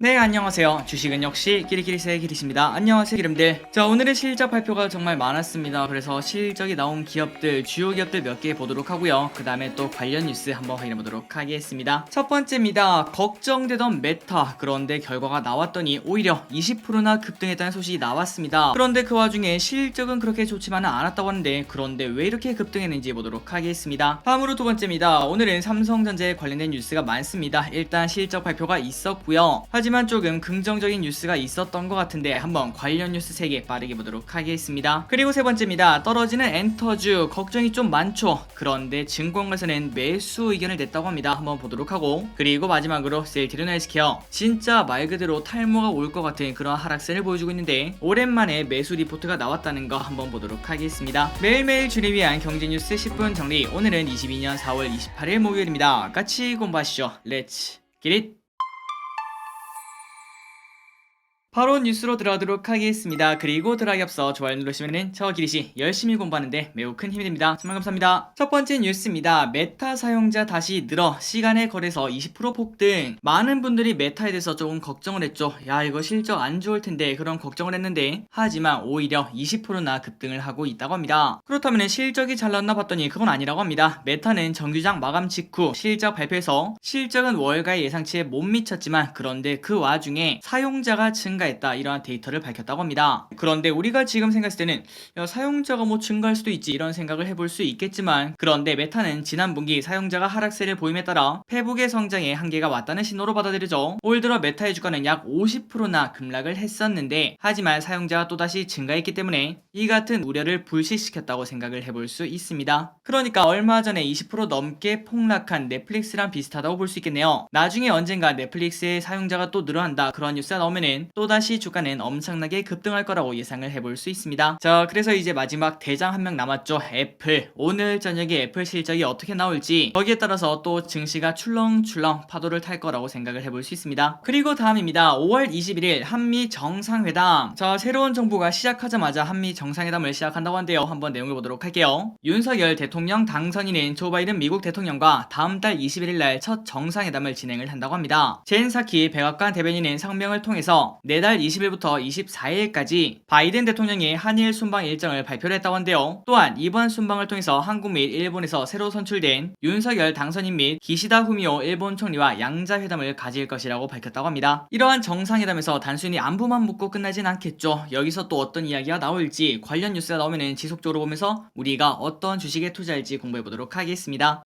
네, 안녕하세요. 주식은 역시 끼리끼리새의 끼리십니다. 안녕하세요, 기름들. 자, 오늘의 실적 발표가 정말 많았습니다. 그래서 실적이 나온 기업들, 주요 기업들 몇 개 보도록 하고요. 그 다음에 또 관련 뉴스 한번 확인해 보도록 하겠습니다. 첫 번째입니다. 걱정되던 메타. 그런데 결과가 나왔더니 오히려 20%나 급등했다는 소식이 나왔습니다. 그런데 그 와중에 실적은 그렇게 좋지만은 않았다고 하는데, 그런데 왜 이렇게 급등했는지 보도록 하겠습니다. 다음으로 두 번째입니다. 오늘은 삼성전자에 관련된 뉴스가 많습니다. 일단 실적 발표가 있었고요. 하지만 조금 긍정적인 뉴스가 있었던 것 같은데 한번 관련 뉴스 3개 빠르게 보도록 하겠습니다. 그리고 세 번째입니다. 떨어지는 엔터주 걱정이 좀 많죠. 그런데 증권가에서는 매수 의견을 냈다고 합니다. 한번 보도록 하고, 그리고 마지막으로 셀트리온 헬스케어 진짜 말 그대로 탈모가 올 것 같은 그런 하락세를 보여주고 있는데 오랜만에 매수 리포트가 나왔다는 거 한번 보도록 하겠습니다. 매일매일 주를 위한 경제 뉴스 10분 정리. 오늘은 22년 4월 28일 목요일입니다. 같이 공부하시죠. 렛츠 기릿. 바로 뉴스로 들어가도록 하겠습니다. 그리고 들어가기 앞서 좋아요 누르시면은 저 기릿이 열심히 공부하는데 매우 큰 힘이 됩니다. 정말 감사합니다. 첫 번째 뉴스입니다. 메타 사용자 다시 늘어 시간에 걸해서 20% 폭등. 많은 분들이 메타에 대해서 조금 걱정을 했죠. 야, 이거 실적 안 좋을 텐데 그런 걱정을 했는데, 하지만 오히려 20%나 급등을 하고 있다고 합니다. 그렇다면 실적이 잘 나왔나 봤더니 그건 아니라고 합니다. 메타는 정규장 마감 직후 실적 발표에서 실적은 월가의 예상치에 못 미쳤지만, 그런데 그 와중에 사용자가 증가했다, 이러한 데이터를 밝혔다고 합니다. 그런데 우리가 지금 생각했을 때는 야, 사용자가 뭐 증가할 수도 있지, 이런 생각을 해볼 수 있겠지만, 그런데 메타는 지난 분기 사용자가 하락세를 보임에 따라 페북의 성장에 한계가 왔다는 신호로 받아들여져 올 들어 메타의 주가는 약 50%나 급락을 했었는데, 하지만 사용자가 또다시 증가했기 때문에 이 같은 우려를 불식시켰다고 생각을 해볼 수 있습니다. 그러니까 얼마 전에 20% 넘게 폭락한 넷플릭스랑 비슷하다고 볼 수 있겠네요. 나중에 언젠가 넷플릭스의 사용자가 또 늘어난다, 그런 뉴스가 나오면은 또다시 주가는 엄청나게 급등할 거라고 예상을 해볼 수 있습니다. 자, 그래서 이제 마지막 대장 한 명 남았죠. 애플. 오늘 저녁에 애플 실적이 어떻게 나올지, 거기에 따라서 또 증시가 출렁출렁 파도를 탈 거라고 생각을 해볼 수 있습니다. 그리고 다음입니다. 5월 21일 한미 정상회담. 자, 새로운 정부가 시작하자마자 한미 정상회담을 시작한다고 한데요. 한번 내용을 보도록 할게요. 윤석열 대통령 당선인은 조 바이든 미국 대통령과 다음 달 21일 날 첫 정상회담을 진행을 한다고 합니다. 젠 사키 백악관 대변인은 성명을 통해서 내달 20일부터 24일까지 바이든 대통령이 한일 순방 일정을 발표를 했다고 한데요. 또한 이번 순방을 통해서 한국 및 일본에서 새로 선출된 윤석열 당선인 및 기시다 후미오 일본 총리와 양자회담을 가질 것이라고 밝혔다고 합니다. 이러한 정상회담에서 단순히 안부만 묻고 끝나진 않겠죠. 여기서 또 어떤 이야기가 나올지, 관련 뉴스가 나오면 지속적으로 보면서 우리가 어떤 주식에 투자할지 공부해보도록 하겠습니다.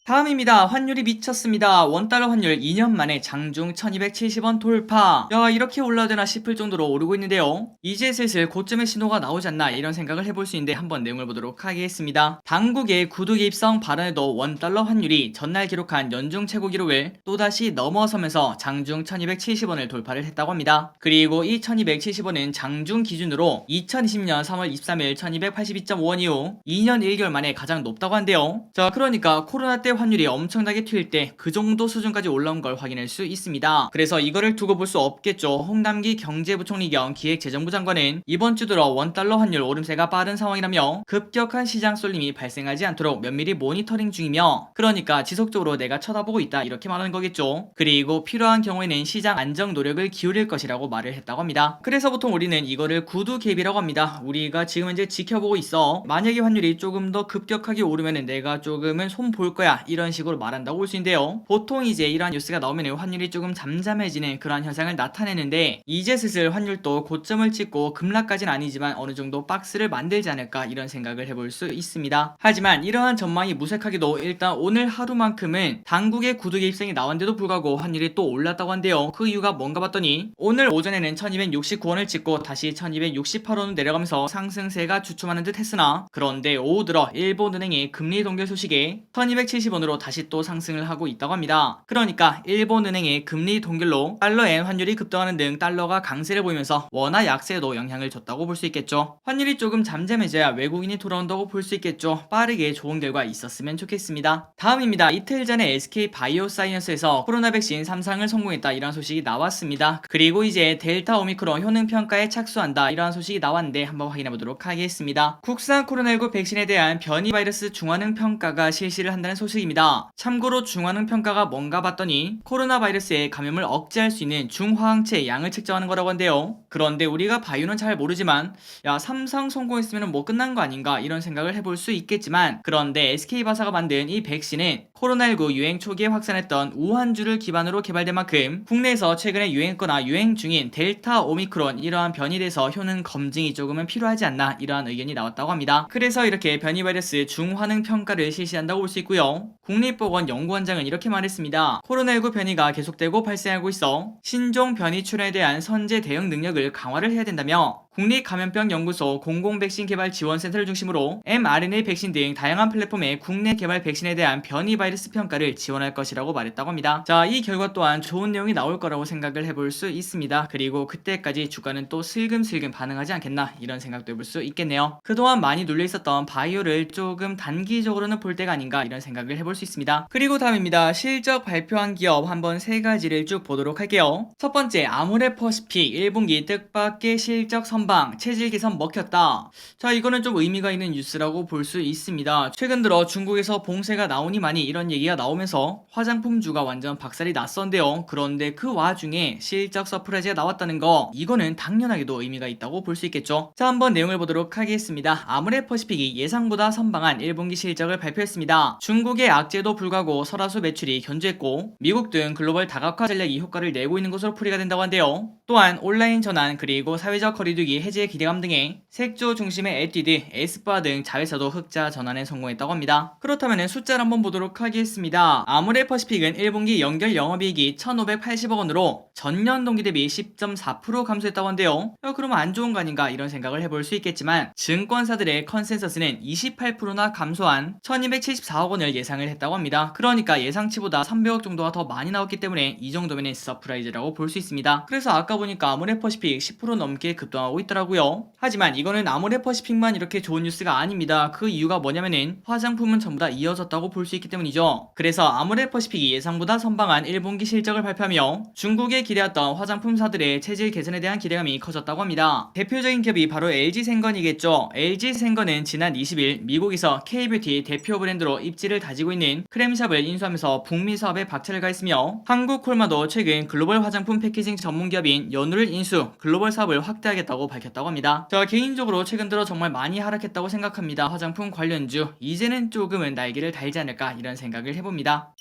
다음입니다. 환율이 미쳤습니다. 원달러 환율 2년 만에 장중 1270원 돌파. 야, 이렇게 올라야 되나 싶을 정도로 오르고 있는데요. 이제 슬슬 고점의 신호가 나오지 않나, 이런 생각을 해볼 수 있는데 한번 내용을 보도록 하겠습니다. 당국의 구두 개입성 발언에도 원달러 환율이 전날 기록한 연중 최고 기록을 또다시 넘어서면서 장중 1270원을 돌파를 했다고 합니다. 그리고 이 1270원은 장중 기준으로 2020년 3월 23일 1282.5원 이후 2년 1개월 만에 가장 높다고 한대요. 자, 그러니까 코로나 때 환율이 엄청나게 튈 때 그 정도 수준까지 올라온 걸 확인할 수 있습니다. 그래서 이거를 두고 볼 수 없겠죠. 홍남기 경제부총리 겸 기획재정부 장관은 이번 주 들어 원달러 환율 오름세가 빠른 상황이라며 급격한 시장 쏠림이 발생하지 않도록 면밀히 모니터링 중이며, 그러니까 지속적으로 내가 쳐다보고 있다, 이렇게 말하는 거겠죠. 그리고 필요한 경우에는 시장 안정 노력을 기울일 것이라고 말을 했다고 합니다. 그래서 보통 우리는 이거를 구두 갭이라고 합니다. 우리가 지금 이제 지켜보고 있어. 만약에 환율이 조금 더 급격하게 오르면은 내가 조금은 손 볼 거야, 이런 식으로 말한다고 볼 수 있는데요. 보통 이제 이러한 뉴스가 나오면 환율이 조금 잠잠해지는 그러한 현상을 나타내는데, 이제 슬슬 환율도 고점을 찍고 급락까지는 아니지만 어느 정도 박스를 만들지 않을까, 이런 생각을 해볼 수 있습니다. 하지만 이러한 전망이 무색하게도 일단 오늘 하루만큼은 당국의 구두 개입성이 나왔는데도 불구하고 환율이 또 올랐다고 한대요. 그 이유가 뭔가 봤더니 오늘 오전에는 1269원을 찍고 다시 1268원으로 내려가면서 상승세가 주춤하는 듯 했으나, 그런데 오후 들어 일본은행의 금리 동결 소식에 1270원으로 다시 또 상승을 하고 있다고 합니다. 그러니까 일본은행의 금리 동결로 달러엔 환율이 급등하는 등 달러가 강세를 보이면서 원화 약세에도 영향을 줬다고 볼 수 있겠죠. 환율이 조금 잠잠해져야 외국인이 돌아온다고 볼 수 있겠죠. 빠르게 좋은 결과 있었으면 좋겠습니다. 다음입니다. 이틀 전에 SK 바이오사이언스에서 코로나 백신 3상을 성공했다, 이런 소식이 나왔습니다. 그리고 이제 델타 오미크론 효능 평가에 착수한다, 이러한 소식이 나왔는데 한번 확인해 보도록 하겠습니다. 국산 코로나19 백신에 대한 변이 바이러스 중화능 평가가 실시를 한다는 소식을 소식입니다. 참고로 중화능 평가가 뭔가 봤더니 코로나 바이러스의 감염을 억제할 수 있는 중화항체 양을 측정하는 거라고 한대요. 그런데 우리가 바이오는 잘 모르지만 야, 삼상 성공했으면 뭐 끝난 거 아닌가 이런 생각을 해볼 수 있겠지만, 그런데 SK바사가 만든 이 백신은 코로나19 유행 초기에 확산했던 우한주를 기반으로 개발된 만큼 국내에서 최근에 유행했거나 유행 중인 델타 오미크론 이러한 변이에 대해서 효능 검증이 조금은 필요하지 않나 이러한 의견이 나왔다고 합니다. 그래서 이렇게 변이 바이러스 중화능 평가를 실시한다고 볼 수 있고요. 국립보건연구원장은 이렇게 말했습니다. 코로나19 변이가 계속되고 발생하고 있어 신종 변이 출현에 대한 선제 대응 능력을 강화를 해야 된다며 국립감염병연구소 공공백신 개발 지원센터를 중심으로 mRNA 백신 등 다양한 플랫폼의 국내 개발 백신에 대한 변이 바이러스 평가를 지원할 것이라고 말했다고 합니다. 자, 이 결과 또한 좋은 내용이 나올 거라고 생각을 해볼 수 있습니다. 그리고 그때까지 주가는 또 슬금슬금 반응하지 않겠나 이런 생각도 해볼 수 있겠네요. 그동안 많이 눌려있었던 바이오를 조금 단기적으로는 볼 때가 아닌가 이런 생각을 해볼 수 있습니다. 그리고 다음입니다. 실적 발표한 기업 한번 세 가지를 쭉 보도록 할게요. 첫 번째, 아모레퍼시픽 1분기 뜻밖의 실적 선방, 체질 개선 먹혔다. 자, 이거는 좀 의미가 있는 뉴스라고 볼 수 있습니다. 최근 들어 중국에서 봉쇄가 나오니 많이 이런 얘기가 나오면서 화장품주가 완전 박살이 났었는데요. 그런데 그 와중에 실적 서프라이즈가 나왔다는 거, 이거는 당연하게도 의미가 있다고 볼 수 있겠죠. 자, 한번 내용을 보도록 하겠습니다. 아모레퍼시픽이 예상보다 선방한 1분기 실적을 발표했습니다. 중국의 악재도 불구하고 설화수 매출이 견조했고 미국 등 글로벌 다각화 전략이 효과를 내고 있는 것으로 풀이가 된다고 한대요. 또한 온라인 전환 그리고 사회적 거리두기 해제 기대감 등의 색조 중심의 에뛰드, 에스쁘아 등 자회사도 흑자 전환에 성공했다고 합니다. 그렇다면 숫자를 한번 보도록 하겠습니다. 아모레퍼시픽은 1분기 연결 영업이익이 1,580억 원으로 전년 동기 대비 10.4% 감소했다고 한대요. 그러면 안 좋은 거 아닌가 이런 생각을 해볼 수 있겠지만 증권사들의 컨센서스는 28%나 감소한 1,274억 원을 예상을 했다고 합니다. 그러니까 예상치보다 300억 정도가 더 많이 나왔기 때문에 이 정도면 서프라이즈라고 볼 수 있습니다. 그래서 아까 보니까 아모레퍼시픽 10% 넘게 급등하고 있더라고요. 하지만 이거는 아모레퍼시픽만 이렇게 좋은 뉴스가 아닙니다. 그 이유가 뭐냐면은 화장품은 전부 다 이어졌다고 볼 수 있기 때문이죠. 그래서 아모레퍼시픽이 예상보다 선방한 1분기 실적을 발표하며 중국에 기대했던 화장품사들의 체질 개선에 대한 기대감이 커졌다고 합니다. 대표적인 기업이 바로 LG생건이겠죠. LG생건은 지난 20일 미국에서 K뷰티 대표 브랜드로 입지를 다지고 있는 크렘샵을 인수하면서 북미 사업에 박차를 가했으며 한국콜마도 최근 글로벌 화장품 패키징 전문 기업인 연우를 인수, 글로벌 사업을 확대하겠다고 밝혔다고 합니다. 저 개인적으로 최근 들어 정말 많이 하락했다고 생각합니다. 화장품 관련주 이제는 조금은 날개를 달지 않을까 이런 생각을 해봅니다.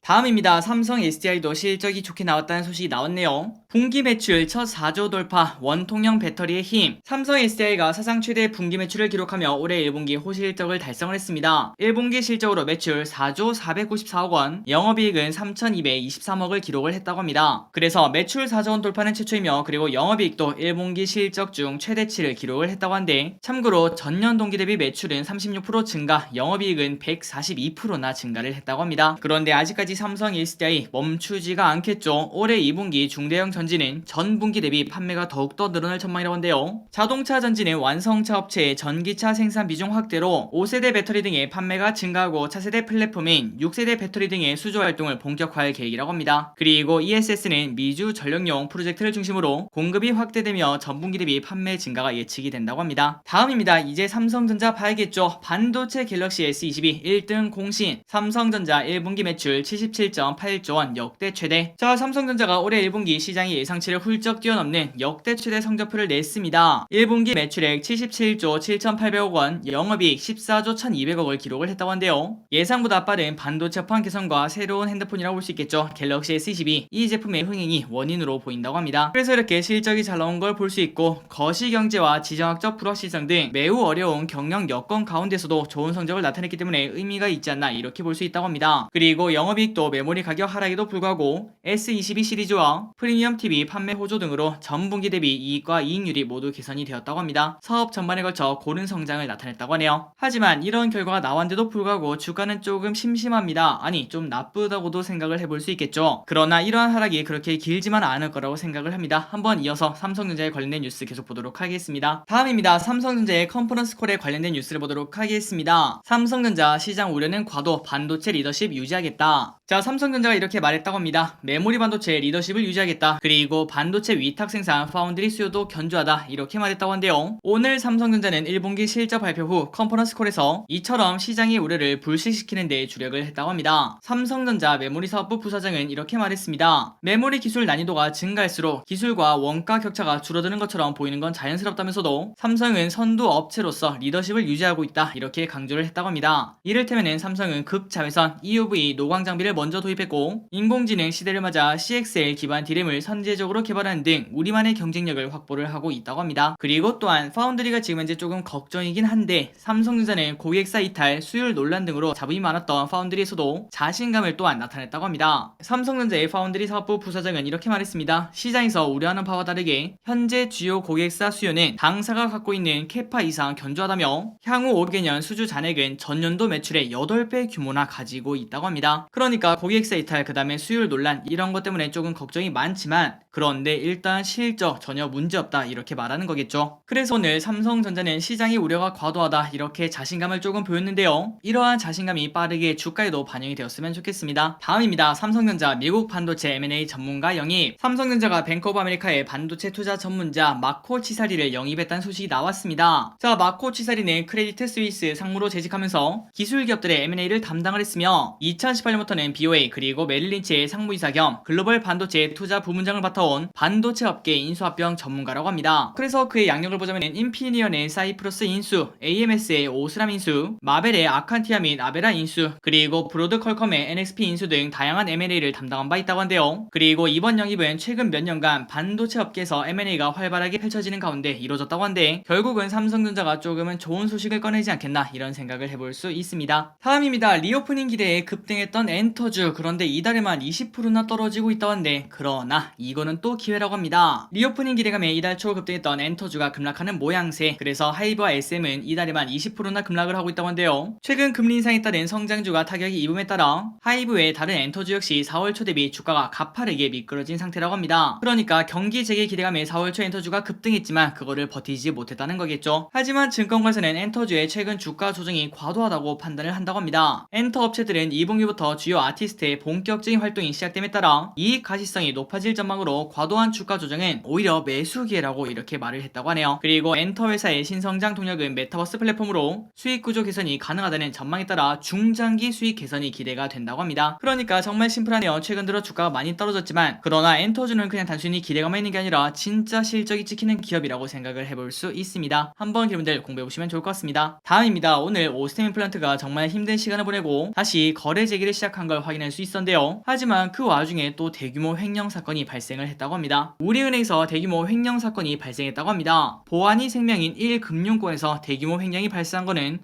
다음입니다. 삼성 SDI도 실적이 좋게 나왔다는 소식이 나왔네요. 분기 매출 첫 4조 돌파, 원통형 배터리의 힘. 삼성 SDI가 사상 최대 분기 매출을 기록하며 올해 1분기 호실적을 달성을 했습니다. 1분기 실적으로 매출 4조 494억 원, 영업이익은 3,223억을 기록을 했다고 합니다. 그래서 매출 4조 원 돌파는 최초이며, 그리고 영업이익도 1분기 실적 중 최대치를 기록을 했다고 한데, 참고로 전년 동기 대비 매출은 36% 증가, 영업이익은 142%나 증가를 했다고 합니다. 그런데 아직까지 삼성 SDI 멈추지가 않겠죠. 올해 2분기 중대형 전지는 전 분기 대비 판매가 더욱더 늘어날 전망이라고 한데요. 자동차 전지는 완성차 업체의 전기차 생산 비중 확대로 5세대 배터리 등의 판매가 증가하고 차세대 플랫폼인 6세대 배터리 등의 수조 활동을 본격화할 계획이라고 합니다. 그리고 ESS는 미주 전력용 프로젝트를 중심으로 공급이 확대되며 전 분기 대비 판매 증가가 예측이 된다고 합니다. 다음입니다. 이제 삼성전자 봐야겠죠. 반도체 갤럭시 S22 1등 공신. 삼성전자 1분기 매출 77.8조 원 역대 최대. 자, 삼성전자가 올해 1분기 시장의 예상치를 훌쩍 뛰어넘는 역대 최대 성적표를 냈습니다. 1분기 매출액 77조 7,800억 원, 영업이익 14조 1,200억을 기록을 했다고 한데요. 예상보다 빠른 반도체 포함 개선과 새로운 핸드폰이라고 볼 수 있겠죠. 갤럭시 S22 이 제품의 흥행이 원인으로 보인다고 합니다. 그래서 이렇게 실적이 잘 나온 걸 볼 수 있고, 거시경제와 지정학적 불확실성 등 매우 어려운 경영 여건 가운데서도 좋은 성적을 나타냈기 때문에 의미가 있지 않나 이렇게 볼 수 있다고 합니다. 그리고 영업이익도 메모리 가격 하락에도 불구하고 S22 시리즈와 프리미엄 TV 판매 호조 등으로 전분기 대비 이익과 이익률이 모두 개선이 되었다고 합니다. 사업 전반에 걸쳐 고른 성장을 나타냈다고 하네요. 하지만 이런 결과가 나왔는데도 불구하고 주가는 조금 심심합니다. 아니, 좀 나쁘다고도 생각을 해볼 수 있겠죠. 그러나 이러한 하락이 그렇게 길지만 않을 거라고 생각을 합니다. 한번 이어서 삼성전자에 관련된 뉴스 계속 보도록 하겠습니다. 다음입니다. 삼성전자의 컨퍼런스 콜에 관련된 뉴스를 보도록 하겠습니다. 삼성전자 시장 우려는 과도, 반도체 리더십 유지하겠다. 자, 삼성전자가 이렇게 말했다고 합니다. 메모리 반도체 리더십을 유지하겠다. 그리고 반도체 위탁 생산 파운드리 수요도 견조하다. 이렇게 말했다고 한데요. 오늘 삼성전자는 1분기 실적 발표 후 컨퍼런스 콜에서 이처럼 시장의 우려를 불식시키는 데 주력을 했다고 합니다. 삼성전자 메모리 사업부 부사장은 이렇게 말했습니다. 메모리 기술 난이도가 증가할수록 기술과 원가 격차가 줄어드는 것처럼 보이는 건 자연스럽다면서도 삼성은 선두 업체로서 리더십을 유지하고 있다. 이렇게 강조를 했다고 합니다. 이를테면 삼성은 극자외선 EUV 노광 장비를 먼저 도입했고 인공지능 시대를 맞아 CXL 기반 D램을 선제적으로 개발하는 등 우리만의 경쟁력을 확보를 하고 있다고 합니다. 그리고 또한 파운드리가 지금 현재 조금 걱정이긴 한데 삼성전자는 고객사 이탈, 수율 논란 등으로 잡음이 많았던 파운드리에서도 자신감을 또한 나타냈다고 합니다. 삼성전자의 파운드리 사업부 부사장은 이렇게 말했습니다. 시장에서 우려하는 바와 다르게 현재 주요 고객사 수요는 당사가 갖고 있는 캐파 이상 견조하다며 향후 5개년 수주 잔액은 전년도 매출의 8배 규모나 가지고 있다고 합니다. 그러니까 고객사 이탈, 그 다음에 수율 논란 이런 것 때문에 조금 걱정이 많지만 그런데 일단 실적 전혀 문제없다 이렇게 말하는 거겠죠. 그래서 오늘 삼성전자는 시장의 우려가 과도하다 이렇게 자신감을 조금 보였는데요. 이러한 자신감이 빠르게 주가에도 반영이 되었으면 좋겠습니다. 다음입니다. 삼성전자 미국 반도체 M&A 전문가 영입. 삼성전자가 뱅크 오브 아메리카의 반도체 투자 전문자 마코 치사리를 영입했다는 소식이 나왔습니다. 자, 마코 치사리는 크레디트 스위스 상무로 재직하면서 기술 기업들의 M&A를 담당을 했으며 2018년부터는 BOA 그리고 메릴린치의 상무이사 겸 글로벌 반도체 투자 부문장을 맡아온 반도체 업계 인수합병 전문가라고 합니다. 그래서 그의 양력을 보자면 인피니언의 사이프러스 인수, AMS의 오스람 인수, 마벨의 아칸티아 및 아베라 인수, 그리고 브로드컬컴의 NXP 인수 등 다양한 M&A를 담당한 바 있다고 한데요. 그리고 이번 영입은 최근 몇 년간 반도체 업계에서 M&A가 활발하게 펼쳐지는 가운데 이루어졌다고 한데 결국은 삼성전자가 조금은 좋은 소식을 꺼내지 않겠나 이런 생각을 해볼 수 있습니다. 다음입니다. 리오프닝 기대에 급등했던 엔터주, 그런데 이달에만 20%나 떨어지고 있다고 한데 그러나 이거는 또 기회라고 합니다. 리오프닝 기대감에 이달 초 급등했던 엔터주가 급락하는 모양새. 그래서 하이브와 SM은 이달에만 20%나 급락을 하고 있다고 한데요. 최근 금리 인상에 따른 성장주가 타격이 입음에 따라 하이브 외 다른 엔터주 역시 4월 초 대비 주가가 가파르게 미끄러진 상태라고 합니다. 그러니까 경기 재개 기대감에 4월 초 엔터주가 급등했지만 그거를 버티지 못했다는 거겠죠. 하지만 증권가에서는 엔터주의 최근 주가 조정이 과도하다고 판단을 한다고 합니다. 엔터 업체들은 2분기부터 주요 아티스트의 본격적인 활동이 시작됨에 따라 이익 가시성이 높아질 전망으로 과도한 주가 조정은 오히려 매수 기회라고 이렇게 말을 했다고 하네요. 그리고 엔터 회사의 신성장 동력은 메타버스 플랫폼으로 수익 구조 개선이 가능하다는 전망에 따라 중장기 수익 개선이 기대가 된다고 합니다. 그러니까 정말 심플하네요. 최근 들어 주가가 많이 떨어졌지만 그러나 엔터주는 그냥 단순히 기대감만 있는 게 아니라 진짜 실적이 찍히는 기업이라고 생각을 해볼 수 있습니다. 한번 여러분들 공부해보시면 좋을 것 같습니다. 다음입니다. 오늘 오스템 임플란트가 정말 힘든 시간을 보내고 다시 거래 재개를 시작한 걸 확인할 수 있었는데요. 하지만 그 와중에 또 대규모 횡령 사건이 발생을 했다고 합니다. 우리은행에서 대규모 횡령 사건이 발생했다고 합니다. 보안이 생명인 1금융권에서 대규모 횡령이 발생한 거는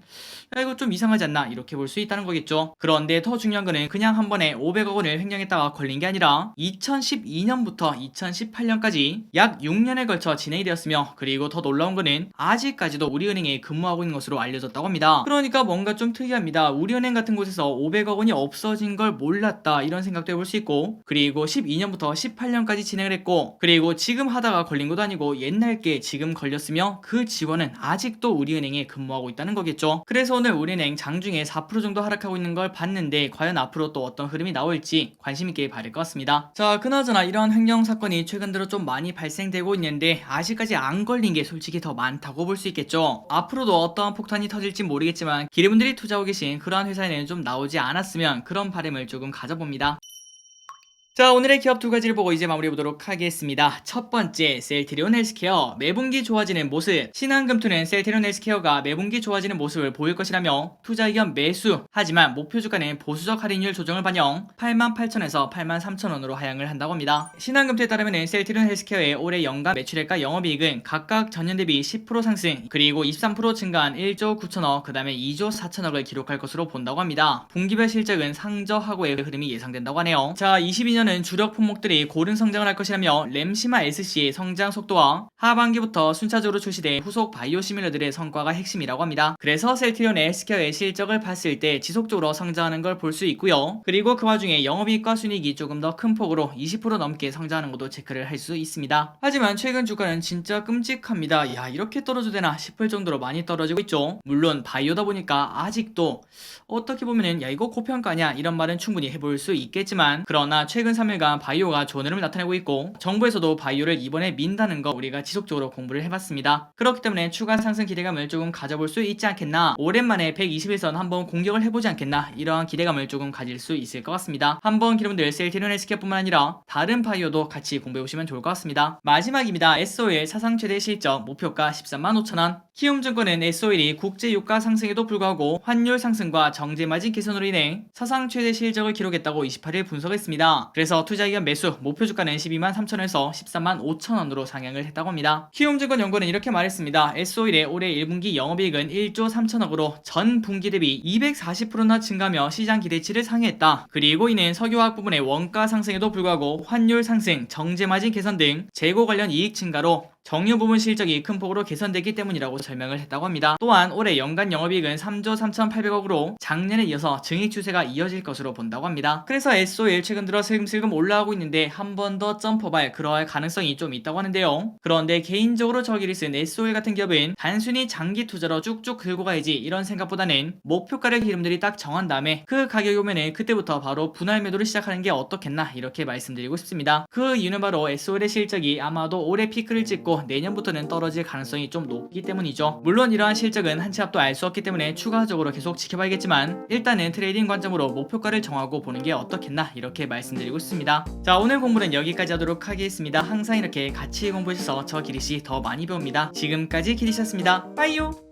이거 좀 이상하지 않나 이렇게 볼 수 있다는 거겠죠. 그런데 더 중요한 거는 그냥 한 번에 500억 원을 횡령했다가 걸린 게 아니라 2012년부터 2018년까지 약 6년에 걸쳐 진행이 되었으며 그리고 더 놀라운 거는 아직까지도 우리은행에 근무하고 있는 것으로 알려졌다고 합니다. 그러니까 뭔가 좀 특이합니다. 우리은행 같은 곳에서 500억 원이 없어진 걸 몰랐다 이런 생각도 해볼 수 있고 그리고 12년부터 18년까지 진행을 했고 그리고 지금 하다가 걸린 것도 아니고 옛날 게 지금 걸렸으며 그 직원은 아직도 우리은행에 근무하고 있다는 거겠죠. 그래서 오늘 우리은행 장중에 4% 정도 하락하고 있는 걸 봤는데 과연 앞으로 또 어떤 흐름이 나올지 관심있게 봐야 될 것 같습니다. 자, 그나저나 이런 횡령 사건이 최근 들어 좀 많이 발생되고 있는데 아직까지 안 걸린 게 솔직히 더 많다고 볼 수 있겠죠. 앞으로도 어떠한 폭탄이 터질지 모르겠지만 기대분들이 투자하고 계신 그러한 회사에는 좀 나오지 않았으면 그런 바람을 조금 가져봅니다. 자, 오늘의 기업 두 가지를 보고 이제 마무리해보도록 하겠습니다. 첫 번째, 셀트리온 헬스케어 매분기 좋아지는 모습. 신한금투는 셀트리온 헬스케어가 매분기 좋아지는 모습을 보일 것이라며 투자 의견 매수, 하지만 목표 주가는 보수적 할인율 조정을 반영 88,000원에서 83,000원으로 하향을 한다고 합니다. 신한금투에 따르면 셀트리온 헬스케어의 올해 연간 매출액과 영업이익은 각각 전년 대비 10% 상승 그리고 23% 증가한 1조 9천억 그 다음에 2조 4천억을 기록할 것으로 본다고 합니다. 분기별 실적은 상저하고의 흐름이 예상된다고 하네요. 자, 22년 내년은 주력 품목들이 고른 성장을 할 것이라며 램시마 SC의 성장 속도와 하반기부터 순차적으로 출시된 후속 바이오시밀러들의 성과가 핵심이라고 합니다. 그래서 셀트리온 헬스케어의 실적을 봤을 때 지속적으로 성장하는 걸 볼 수 있고요. 그리고 그 와중에 영업이익과 순이익이 조금 더 큰 폭으로 20% 넘게 성장하는 것도 체크를 할 수 있습니다. 하지만 최근 주가는 진짜 끔찍합니다. 야, 이렇게 떨어져도 되나 싶을 정도로 많이 떨어지고 있죠. 물론 바이오다 보니까 아직도 어떻게 보면은 야 이거 고평가냐 이런 말은 충분히 해볼 수 있겠지만, 그러나 최근 3일간 바이오가 좋은 흐름을 나타내고 있고 정부에서도 바이오를 이번에 민다는 거 우리가 지속적으로 공부를 해봤습니다. 그렇기 때문에 추가 상승 기대감을 조금 가져볼 수 있지 않겠나, 오랜만에 121선 한번 공격을 해보지 않겠나, 이러한 기대감을 조금 가질 수 있을 것 같습니다. 한번 여러분들 셀트리온 헬스케어뿐만 아니라 다른 바이오도 같이 공부해보시면 좋을 것 같습니다. 마지막입니다. SOL 사상 최대 실적 목표가 135,000원. 키움증권은 SOL이 국제유가 상승에도 불구하고 환율 상승과 정제마진 개선으로 인해 사상 최대 실적을 기록했다고 28일 분석했습니다. 그래서 투자기관 매수 목표 주가는 123,000원에서 135,000원으로 상향을 했다고 합니다. 키움증권 연구는 이렇게 말했습니다. SOL의 올해 1분기 영업이익은 1조 3천억으로 전 분기 대비 240%나 증가하며 시장 기대치를 상회했다. 그리고 이는 석유화학 부분의 원가 상승에도 불구하고 환율 상승, 정제마진 개선 등 재고 관련 이익 증가로 정유 부분 실적이 큰 폭으로 개선되기 때문이라고 설명을 했다고 합니다. 또한 올해 연간 영업이익은 3조 3,800억으로 작년에 이어서 증액 추세가 이어질 것으로 본다고 합니다. 그래서 SOL 최근 들어 슬금슬금 올라가고 있는데 한 번 더 점퍼발 그러할 가능성이 좀 있다고 하는데요. 그런데 개인적으로 저기를 쓴 SOL 같은 기업은 단순히 장기 투자로 쭉쭉 긁고 가야지 이런 생각보다는 목표가를 기름들이 딱 정한 다음에 그 가격이 오면은 그때부터 바로 분할 매도를 시작하는 게 어떻겠나 이렇게 말씀드리고 싶습니다. 그 이유는 바로 SOL의 실적이 아마도 올해 피크를 찍고 내년부터는 떨어질 가능성이 좀 높기 때문이죠. 물론 이러한 실적은 한 치 앞도 알 수 없기 때문에 추가적으로 계속 지켜봐야겠지만 일단은 트레이딩 관점으로 목표가를 정하고 보는 게 어떻겠나 이렇게 말씀드리고 있습니다. 자, 오늘 공부는 여기까지 하도록 하겠습니다. 항상 이렇게 같이 공부해주셔서 저 기리씨 더 많이 배웁니다. 지금까지 기리씨였습니다. 빠이요.